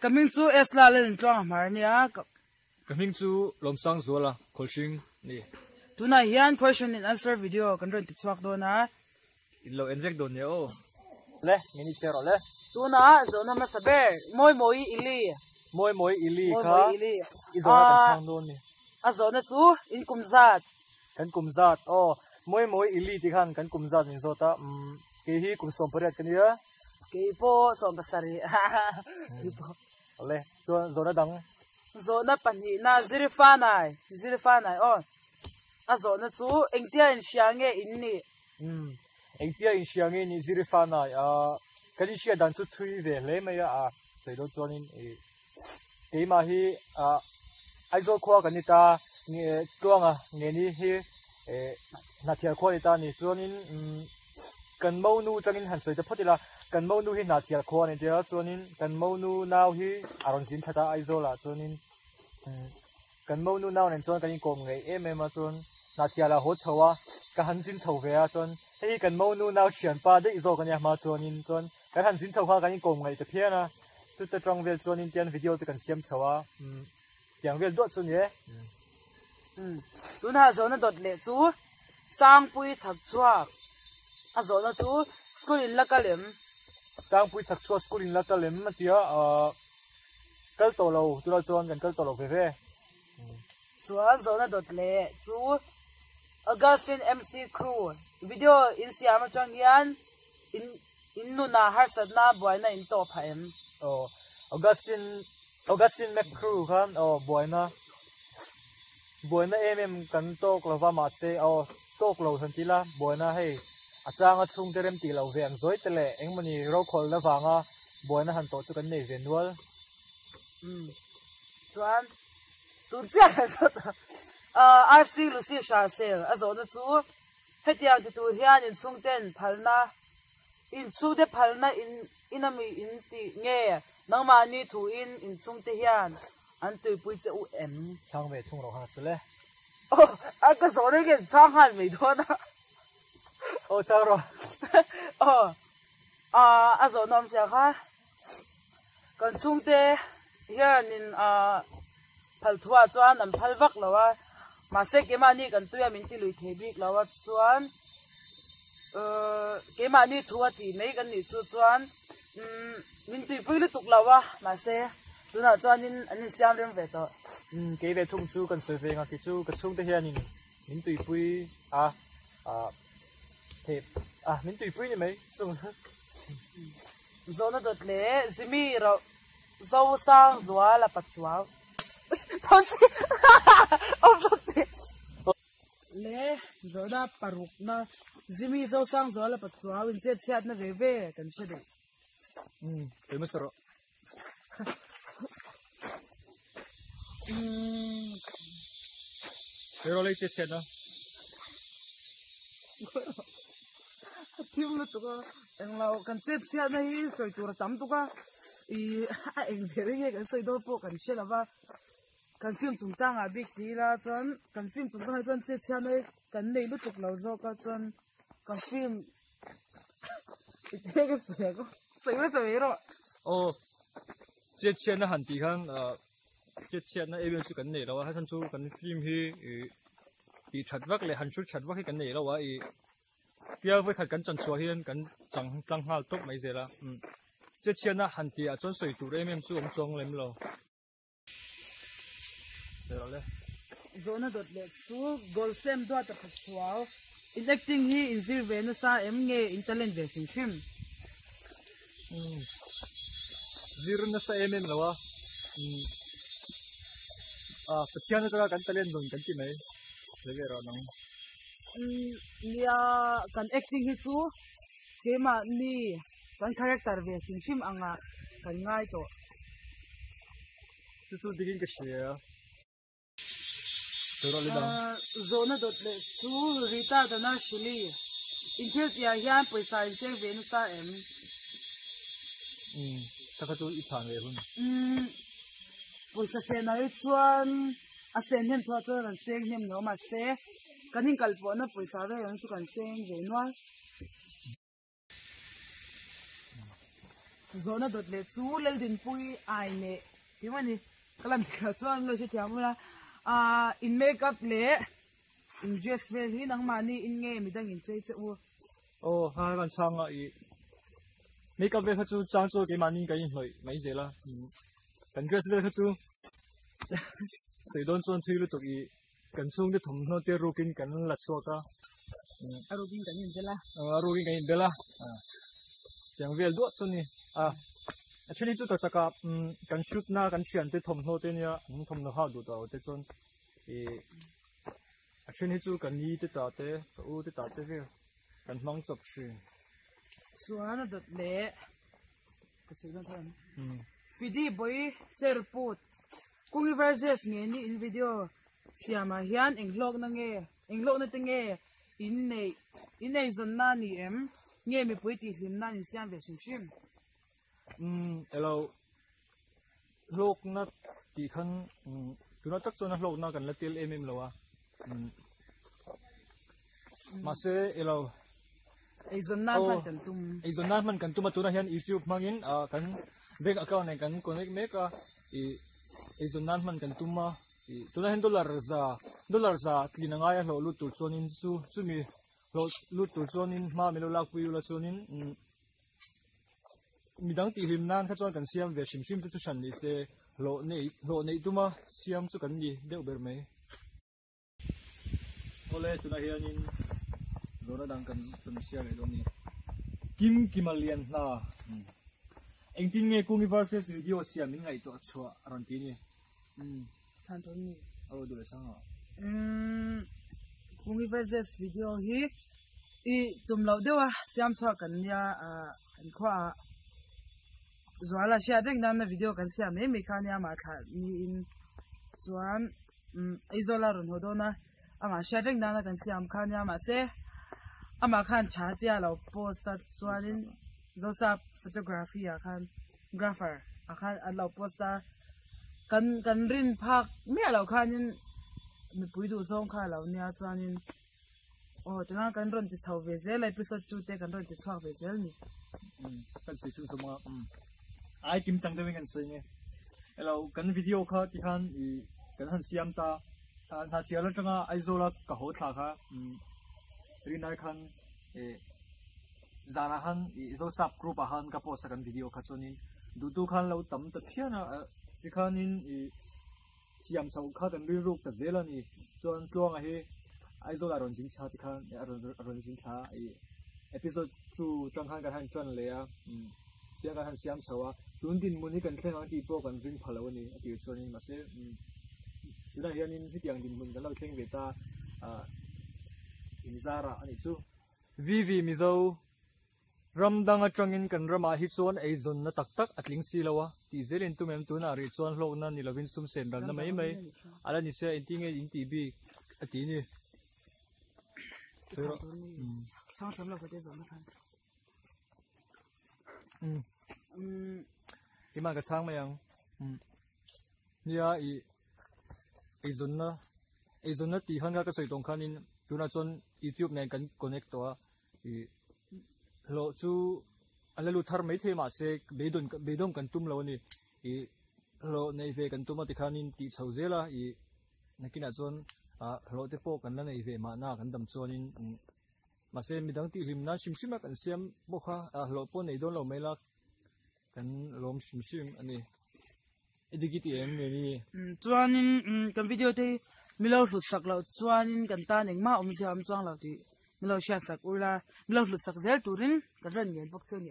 coming to esla len tong mar nia coming to lomsang zola kholsing ni tuna hian question and answer video kan ron ti chuak do na lo enjek don ne o le ngini chero le tuna zo na ma sabe moi moi ili kha izo na kan thang don ni a zo na chu in kumzat kan kumzat o moi ili ti khan kan kumzat ni zo ta ke hi kum som pariat kan ya ke po som pasari ke po le zo na dang zo na pani na zirifa nai o a zo na chu engtia in siange in ni engtia in siange ni zirifa nai kan sia dan chu thui ve le ma ya sei do chuanin ke ma hi ai zo khwa kan ni ta nge tuanga nge ni hi na thia khwa ni ta ni chuanin kan mo nu changin han sei ta photila kan mo nu hi na thia khwa ni dia chuanin kan mo nu naw hi aron jin thata ai zo la chuanin kan mo nu naw nen chuan kan kom ngei ma chuan na thia la ho chawa ka han jin chho ve a chuan hei kan mo nu naw thian pa de zo kan ya ma chuanin chuan kan han jin chho kha kan kom ngei ta phiana tu ta trong vel chuanin tian video te kan siam chawa tiang vel do chun ye tuna zo na dot le chu sang pui chak chuak a zo na chu school in lakalem sang pui chak chuak school in lakalem ma tia kal to lo tu lo chuan kan kal to lo ve ve chuan zo na dot le chu Augustine MC Crew video in siam chang yan in nu na har sat na boy na in to phaem Augustine Mac Crew khan boyna kan tok lova ma se tok lo san tila boyna hei achanga chung terem ti lo veng zoi tele engmani ro khol na wanga boyna han to chu kan nei venual chuan tu cha RC Lucy Sharsel azo na chu hetiang tu hian in chung ten phalna in chu de phalna in inami in ti nge nangma ni thu in chung te hian an tui pui che u em chang ve chung ro ha chule a ka so re gen chang han me do na chang ro a zo nom sia kha kan chung te hian in phal thua chuan an phal vak lawa ma se ke ma ni kan tuya min ti lui thebik lawa chuan ke ma ni thua ti nei kan ni chu chuan min tui pui lu tuk lawa ma se tuna chuanin anin siam rem ve to ke ve thung chu kan soi ve nga ki chu ka chung te hianin min tui pui min tui pui ni mai sung zona dot le zimi ro zo sang zwa la patchuaw thosi le zona paruk na zimi zo sang zwa la patchuaw in che chiat na ve ve kan che de famous ro pero le che chena tim lu to ka eng lau kan che chiat na hi soi tur tam tu ka eng veri nge kan soi do po kan che lawa kan film chung chang a big ti la chon kan film chung ha chon che chiat na kan nei lu tuk lau zo ka chon kan film ite ke se ko soi ro che chena han ti khan che chiat na even chu kan nei lawa ha san chu kan film hi i thatwak le han chu thatwak hi kan nei lawa pia voi khat kan chan chua hian kan chang tlang hal tok mai zela che chiat na han ti a chon soi tu re mem chu ong chong lem lo le zona dot le chu gol sem do ta khatsuaw electing hi in zir ve na sa em nge in talent ve sim zir na sa em lawa pathian na kan talent don kan ti mai lege ro nang ya kan acting hi chu kema ni kan character ve sim anga kan ngai to tu digin ka share pero le dang zona dot le chu rita da na shili in thil ya hian paisa in seng ve na sa em ta ka tu I chan ve hun paisa se na chuan a sen hem thwa chuan an seng hem no ma se kanin kalpo na paisa re ang chu kan seng ve no zona dot le chu lel din pui ai ne ti mani kalam ka chuan lo se thiam la in makeup le in dress vel hi nang mani in nge mi dang in chei che u ha kan changa I makeup ve chu chang chu ke mani ka in hloi mai je la kan dress ve chu sei don chon thui lu to I kan chung de thom no te rokin kan la chota arugin kan in bela rokin kan in bela yang vel do chuni actually chu ta ka kan shoot na kan sian te thom no te nia thom no ha du ta te chon actually chu kan ni te ta te u te ta te ve kan mang chop shi suana dot le ka sei don than fidi boy cher put kungi verses nge ni in video siama hian englok na te nge in nei zon na ni nge mi pui ti hlim na ni siam ve shim hello lok na ti khan tu na tak chona lok na kan la tel lawa ma se hello ei zon na man kan tum tu na hian youtube mangin kan bank account này kan connect make ei zon nan man kan tuma tu na hen dollar za tlinanga ya lo lu tur chonin chu mi lo lu tur chonin ma mi lo lak pui la chonin midang ti him nan kha chon kan siam ve shim tu shan ni se lo nei tuma siam chu kan ni deu ber mai ole tu na hianin dora dang kan sia le doni kimalian na anh tin nghe cung versus video siam min ngai to chua ran ti ni san ton ni du le sang cung versus video hi tum lo dewa siam sa kan ya an khwa zwala sha ding dan na video kan siam me khan ya ma kha ni in chuan izola ron hodona ama sha ding dan na kan siam khan ya ma se ama khan cha tia lo post sa chuanin zosa photography akan grapher akan allow posta kan rin phak me allow khanin mi puidu song kha law nia chanin tanga kan ron ti chau ve zel episode 2 te kan ron ti chau ve zel ni kan si chu suma ai kim chang de wen kan sei nge hello kan video kha ti khan kan han siam ta tha chiala changa aizola ka ho tha kha rinai khan zana han zo sub group han ka post kan video kha chonin du khan lo tam ta thiana ti khanin siam sau kha kan ri ruk ta zela ni chon tlong a he aizo la ron jing cha ti khan ron jing tha episode 2 chang khan ka han chon le a tia ka han siam sawa tun din muni kan thleng ang ti pro kan ring phalo ni ti chonin ma se tuna hianin hitiang din mun kan lo thleng ve ta inzara ani chu vivi mizo ramdang atangin kan rama hi chuan ei zon na tak atling si lawa ti zelin tu mem tu na ri chuan hlok na ni lovin sum sen ral na mai ala ni se inting e in tv ati ni sang tham lo ka te zon na khan ima ka chang mayang nia ei zon na ti han ka soi tong khanin tuna chon youtube ne kan connect to lo chu alalu thar mai the ma se bedon kan tum lo ni lo nei ve kan tuma ti khanin ti chhozela nakina chon lo te po kan la nei ve ma na kan dam chonin ma se midang ti rim na shimshima kan siam bo kha lo po nei don lo mai la kan lom shimshim ani edigiti em ni chuanin kan video te milo hlut sak lo chuanin kan ta ning ma jam chuang lo ti milo sha sak ula milo hlut sak zel turin kan ran ngen bok choni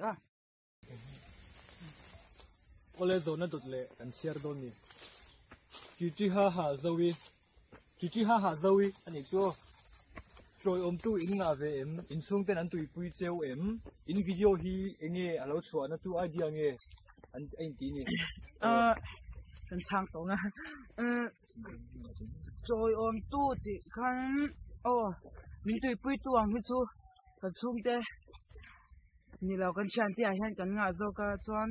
ole zona dot le kan share don ni chi ha ha zowi ani chu troi tu in nga ve em in sung ten an tui pui cheu em in video hi enge alo chhuana tu idea nge an ein ti ni kan chang to nga troi tu ti khan min tui pui tu ang hu chu kan sung te ni lo kan chan ti a hian kan nga zo ka chuan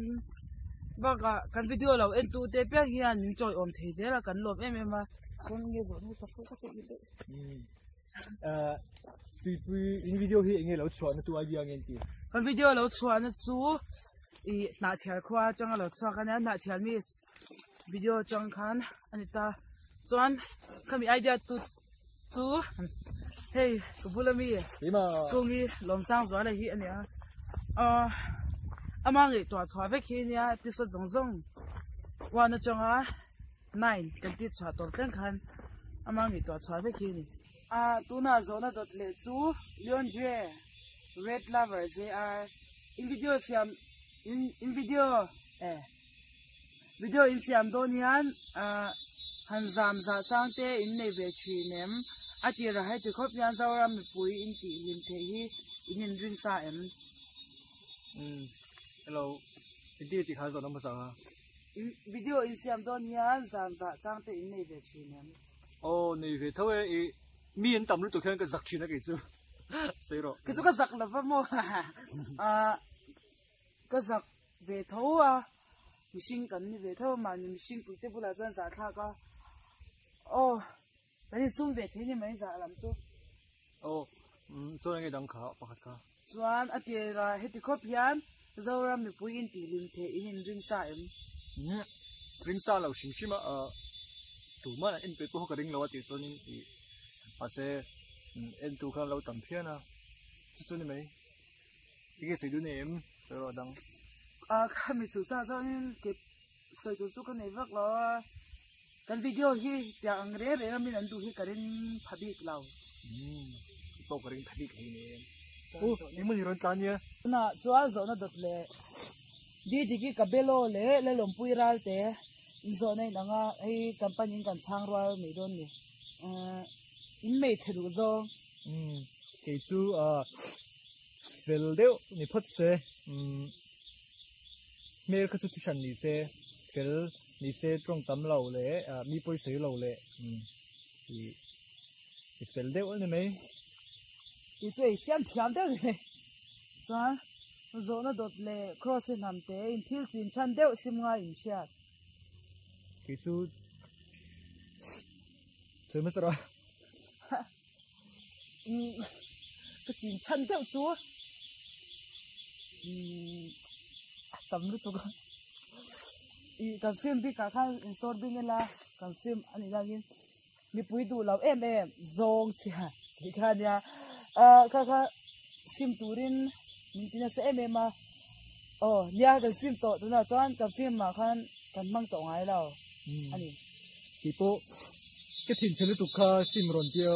baka kan video lo en tu te pe hian min troi thei zela kan lom em ma kon nge zo ni tak tak ni tui pui in video hi enge lo chhuana tu idea nge ti kan video lo chuan chu i na thial khwa chang lo chwa kan na thial mi video chang khan anita chuan khami idea tu chu hey kubulami ima kungi lomsang zwa la hi ania amang i to chwa ve khi nia episode zong zong wana changa 9 kan ti chwa to tlang khan amang i to chwa ve khi ni tuna zona dot le chu leon je red lovers they are in video siam in video video in siam donian hanzam za changte in nei ve chi nem atira hai te khop yan zawram mi pui in ti lim the hi in rin sa em hello ti ti kha zo nam sa video in siam donian zam za changte in nei ve chi nem nei ve thawe i mi en tam lu to khan ka zak chi na ke chu sei ro cái chỗ cái giặc là phải mua cái giặc về thấu mình sinh cần như về thấu mà mình sinh bụi tế bù là dân giả tha có cái này xung về thế nhưng mấy giả làm chú cho nên cái đằng khá bạc khá chuan ở đây là hết cốp hiền dâu ra mình bụi in tỉ lim thế in ring sa em ring sa là xíu xíu mà tủ mà là in bị bố cái ring lâu thì cho nên sẽ em tu khăn lâu tầm thiên à, cho nên mấy cái sự đuổi em rồi đằng cái mình chủ cha cho nên cái sự tu cái này vắt lo cái video hi tiếng rẻ rẻ mình ăn tu hi cái đến phát đi lâu bao cái đến phát đi cái này nhưng mà nhiều lần tan nhá na chua zo na dot le di di ki kabelo le lom pui ral te zo nei langa ai company kan chang ro mi don ni in mei chedu zo cái chú fel đeo ni phật se mail cái chú tishan ni se fel ni se trong tấm lầu lệ mi poi sấy lầu lệ thì fel đeo này mấy thì chơi xem thiam đeo này cho zo na dot le cross nam te in thil chin chan đeo sim nga in sha cái chú chơi mất rồi cái chuyện chân đeo chúa tầm lúc tôi cái phim bị cả khang sốt bị nên là cái phim anh ấy đang nhìn mi bùi đủ lâu em zong xì ha cái cái nha cái phim turin mình tin là sẽ em mà nia cái phim to tôi nói cho anh cái phim mà khang cái mang tổ ngay đâu anh ấy thì bộ cái thìn chơi lúc tục khá phim rồi tiêu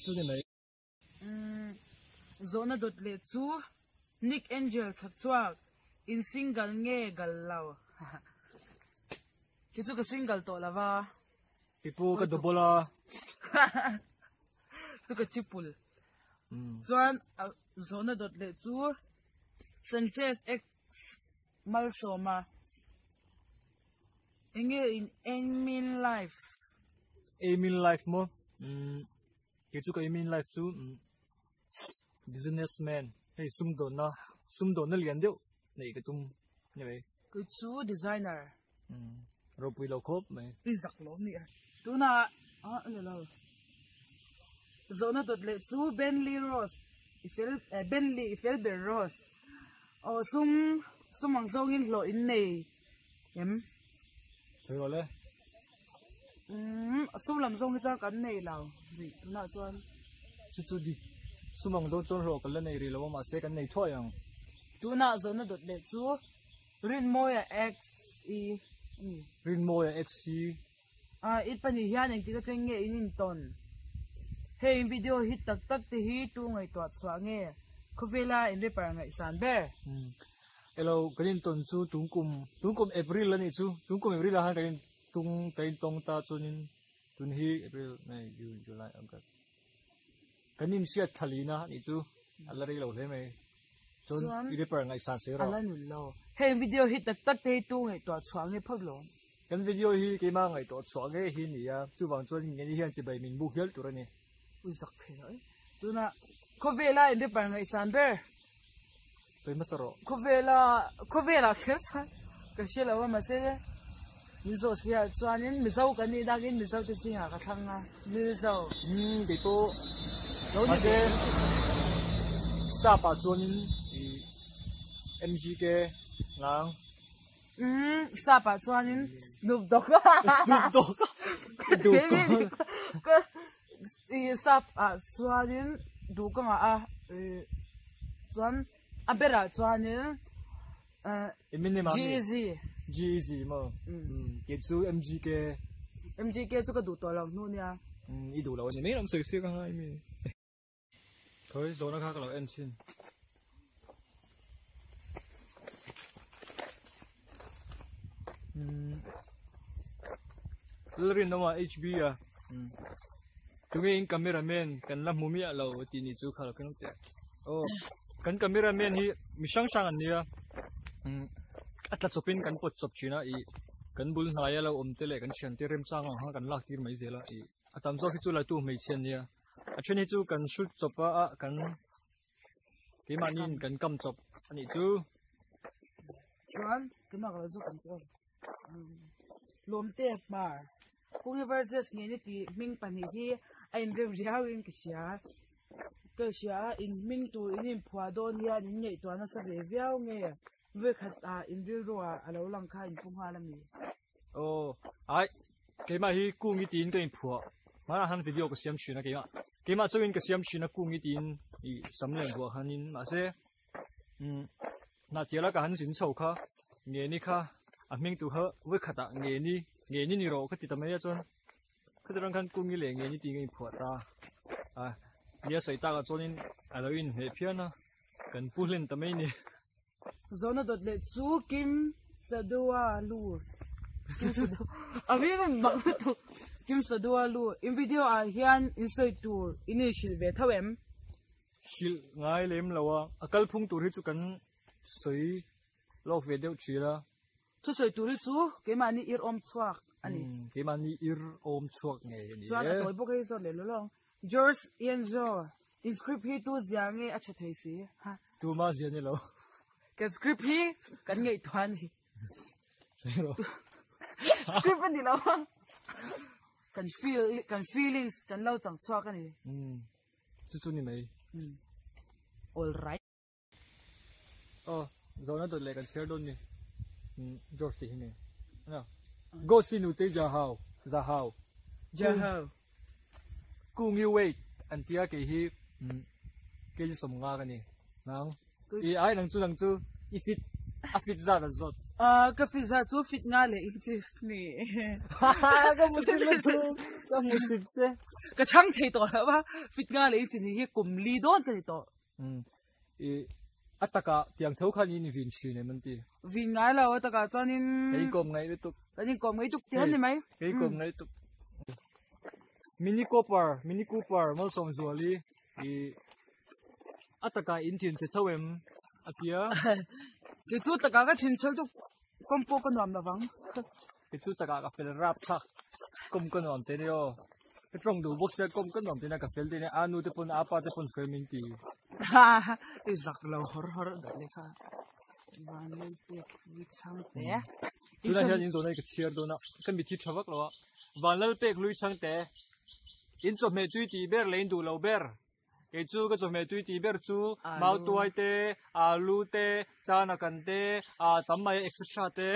chú gì mấy zona dot le chu Nick Angel thật chuak in single nghe gal lao cái chú cái single to là va people cái double la chú cái triple chuan zona dot le chu Sanchez X Malsoma nghe in Emin Life mo cái chú cái Emin Life chú businessman hay sum đồn nó liền điệu này cái tung như vậy cái chú designer rồi bùi lâu khốp mày đi giặc lắm nè tú na lâu rồi nó đột lệ chú Bentley Rose Bentley Felber Rose sum mang dâu in lộ in này em rồi gọi lên sum làm dâu cái cái này nào gì tú na cho chú đi sum mang dâu cho rồi cái lên này rồi là mà sẽ cái này thôi à tú na rồi nó đột lệ chú Rinmoya XC ít phần thì hiện những cái chuyện nghe in ton hey video hit tak thì hit tu ngày tuột xóa nghe có về là in repair ngày sản bè hello cái din ton chú tung kum April là này chú tung kum April là hai cái tông ta cho nên tun hi April May June July August cái din siết thali na này chú alla ri lâu thế mày cho repair ngày sản sẽ rồi alla nulo hey video hit tak thì tu ngày tuột xóa nghe phật lo cái video hi cái mang ngày tuột xóa nghe hi nè chú bằng cho nên hiện chỉ bảy mình buộc hết tụi này ui giặc thế đấy tu na có về là in repair ngày sản bè rồi mất rồi có về là khét sao cái gì là mà sẽ mình做事啊，做人咪走緊啲，但係咪走啲先啊，個湯啊，咪走。地波，或者。sa pa chuan in MGK ngang sa pa chuan in Snoop Dogg du sa pa chuan in du ka nga a chuan abera chuan in GZ mo ke chu MGK chu ka du to lo nu nia i du lo ni me lam se ka ngai mi thôi rồi nó khác là em xin lrin nó mà HB à chúng cái cameraman cần làm mumi à lâu thì ni chú khá là cái nút oh cần cameraman hi mi sang sang anh nia at là chụpin cần pot chụp china i cần bul ngay à lâu tele cần chen tirem sang ha cần lắc tir mấy giờ là i atam zo khi chú lại tu mấy chen nia chuyện này chú cần shoot chụp á cần cái mà nhìn cần cầm chụp anh ấy chú chuan cái mà là chú cần chụp lom tép mà cũng versus nghe như tí mình bản thì anh đem riau in cái xia in mình tu in phua don ya in nhảy tu nó sẽ riau nghe với khát in riu rồi lâu lăng khai in phung hoa làm gì ai cái mà hi cung cái tin cái phua mà hắn video cái xem chuyện cái mà cho in cái xem chuyện cung cái tin i sắm lên của hắn in mà sẽ na tiếc là cái hắn xin sâu kha nghe ni kha mình tu hơ với khát nghe ni rồi cái tụi mấy chọn cái tụi hắn cung cái lệ nghe ni tin cái phua ta giờ sợi ta cái cho nên lâu in hệ phiền na cần pu lên tụi mấy ni zona dot le chu kim sadua lu kim sadua mình bằng tu kim sadua lu in video hian insert tour initial ve thawem sil ngai lem lawa akal phung tur hi chu kan soi lo ve deu chira thu soi tur chu ke mani ir om chuak ani ke mani ir om chuak nge ni chuan toy bok hi zo le lo George Enzo in script hi tu ziange acha theisi ha tu ma zian ni lo cái script hi kan ngei thoan hi zero script ni lo kan feelings kan lo chang chuak ani chu ni mai all right rồi nó tự lệ kan share don ni George thì ne na go sinu te ja hao ku ngi wait antia ke hi ke som nga ka ni nang i ai nang chu i fit za da zot cái phi ra chú fit nga le in ni cái muslim le chu cái muslim te cái chang thei to la ba fit nga le in hi kum li don cái to i ataka tiang thau khan in vin chi ne man ti vin nga la wa ta ka chon in cái kom ngai tu cái ni kom ngai tu ti han ni mai cái kom ngai tu Mini Cooper mal song zuali i ataka in tin se thawem apia cái chú ta cái chín chэл tu kom po kan nam la wang cái chú taka ka fel rap thak kom kan nam te neo cái trong du box kom kan nam te na ka fel te ne anu te pun apa te pun femin ti cái giặc lâu hor da le kha van le te wi chang te tu na hian in zo nei ka chiar do na kan mi thi thawak lo van lal pek lui chang te in so me tui ti ber lein du lo ber cái chú cái chỗ mẹ tui ti ber chú mau tuai te alu te chana kan te tắm mai extra te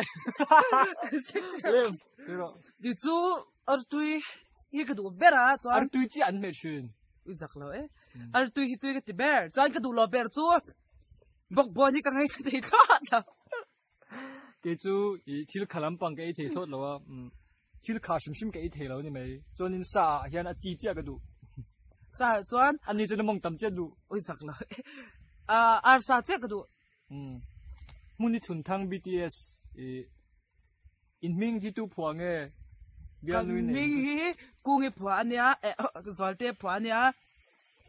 cái chú ở tui cái cái đồ ber à cho ở tui chỉ ăn mẹ chuyện ui giặc lâu ở tui cái ti ber cho cái đồ lo ber chú bọc bò như cái ngày thì thoát à cái chú thiếu kalam pang cái thì thoát lo thiếu khá sim cái thì lo ni mày cho nên sa hiện ở chi cái đồ sa chuan anh đi cho mong tầm chết đủ ôi giặc lâu ar sa chết cái đồ muốn đi thun thang BTS in minh đi tu phò nghe bian nuôi này minh hi cung hi phò anh ya zol te phò anh ya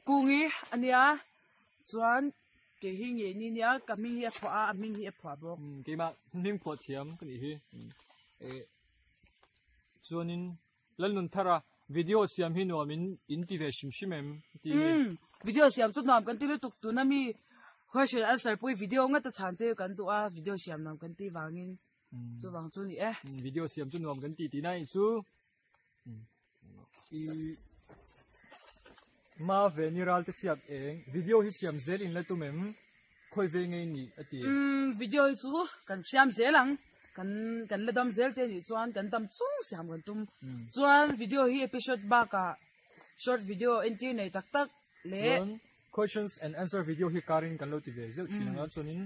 cung hi anh ya chuan cái hi nghe ni ya cái minh hi phò minh hi phò bo cái mà minh phò thiam cái gì chuan in lần lần thara video siam hi no min in ti ve shim em ti video siam chu nam kan ti le tuk tu na mi question answer pui video nga ta chan che kan tu a video siam nam kan ti wangin chu wang chu ni video siam chu nom kan ti nai chu ma ve ni ral te siap eng video hi siam zel in la tu mem khoi ve ngei ni ati video chu kan siam zelang kan la dam zel te ni chuan kan dam chung siam kan tum chuan video hi episode ba ka short video entry nei tak tak le questions and answer video hi karin kan lo ti ve zel chinanga chuanin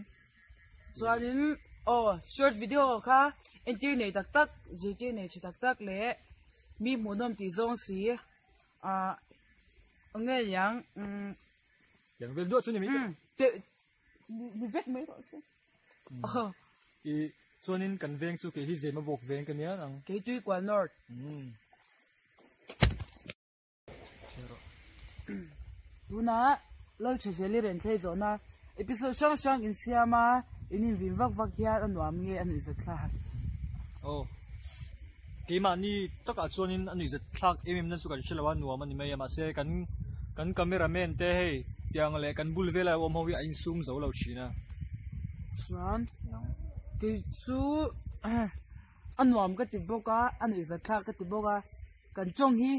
short video kha entry nei tak tak gt nei chi tak tak le mi munom ti zong si nghe yang vel do chu ni mi mi vet mai ro se i chuanin kan veng chu ke hi zema bok veng kan ya ang ke tui kwa north tuna lo che zeli ren thei zo na episode shang in siama inin vin vak vak ya anwam nge anu zakha ke ma ni taka chuanin anu za thlak em na chu kan shelawa nuam ani mai ma se kan cameraman te hei tiang le kan bul vela om howi in zoom zo lo china chuan ke chu anwam ka ti boka anu za thlak ka ti boka kan chong hi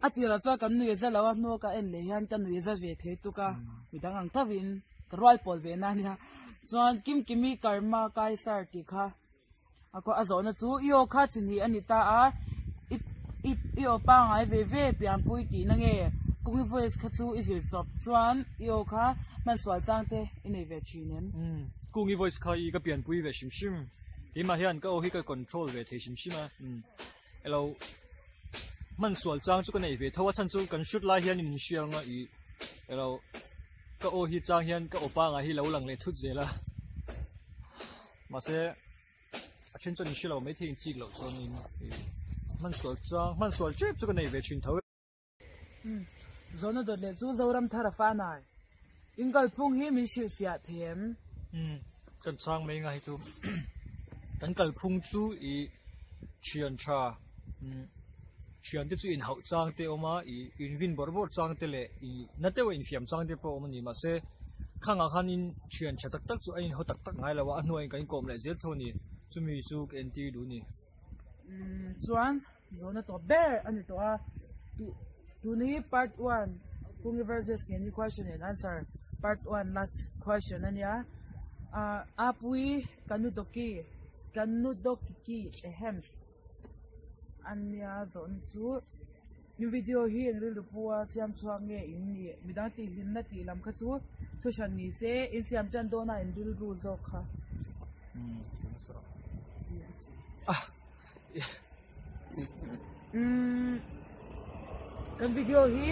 atira cha kan nu za lawa no ka en le han kan nu za ve the tu ka midang ang tawin karwal pol ve na nia chuan kimi karma kai sar ti kha ako azona chu io kha chini anita a io pa ngai ve pian pui ti na nge kung voice kha chu izir chop chuan io kha man swal chang te inei ve chinen kung voice kha I ka pian pui ve shim ke ma hian ka o hi ka control ve the shim ma hello man swal chang chu ka nei ve thawa chan chu kan shoot lai hian in sianga I hello ka o hi chang hian ka opa nga hi lo lang le thut zela ma se a chen chon shi lo mai thing chi lo so ni man swal che chu ka nei ve chin thaw zona do le zu zoram thara fa nai ingal phung hi min sil fia them kan chang mai nga hi chu kan kal phung chu I chian cha chian te chu in hau chang te oma I in vin bor chang te le I na te wa in fiam chang te po oma ni ma se khanga khan in chian cha tak tak chu ain ho tak tak ngai lawa anoi kan kom le zel thoni chu mi su ken ti du ni chuan zona to bear ani to a tu ni part 1 kung versus any question and answer part 1 last question ania apui kanudoki ehem ania zon chu ni video hi en ru puwa siam chuang nge in ni midang ti hin na ti lam kha chu thushan ni se in siam chan do na in dil ru zo kha kan video hi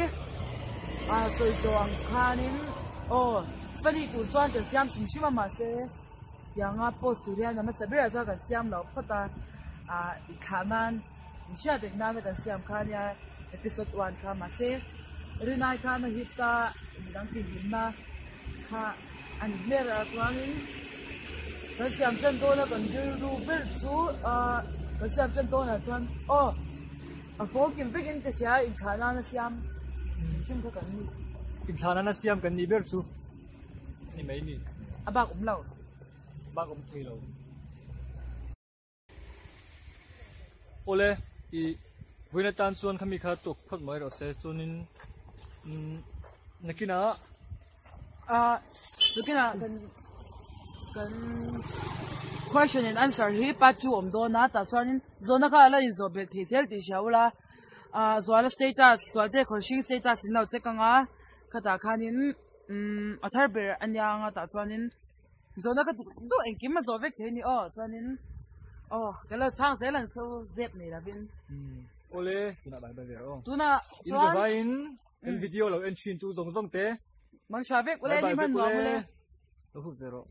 soi to ang khanin fani tu chuan kan siam shima ma se yanga post tu ria na ma sabira za kan siam lo phata ikhanan nisha de na kan siam khania episode 1 kha ma se rinai kha na hita dang ti hinna kha ani lera chuanin kan siam chan do na kan dil ru ber chu kan siam chan do na chan ako kin begin ka siya in khana na siam shim ka kan ni in khana na siam kan ni ber chu ni mai ni abak umlaw ba kom thui lo ole I vuina tan chuan khami kha tok phot mai ro se chunin nakina kan question and answer hi pa chu om do na ta chuanin zona kha la in zo be the sel ti shaula zwala status swate khosing status in lo chekanga khata khanin athar ber anya nga ta chuanin zona ka du enkim ma zo vek the ni chuanin kala chang se lang so zep nei la vin ole tuna ba ve ro tuna in the vain en video lo en chin tu zong te mang sha vek ole ni man no ole lo hu ve ro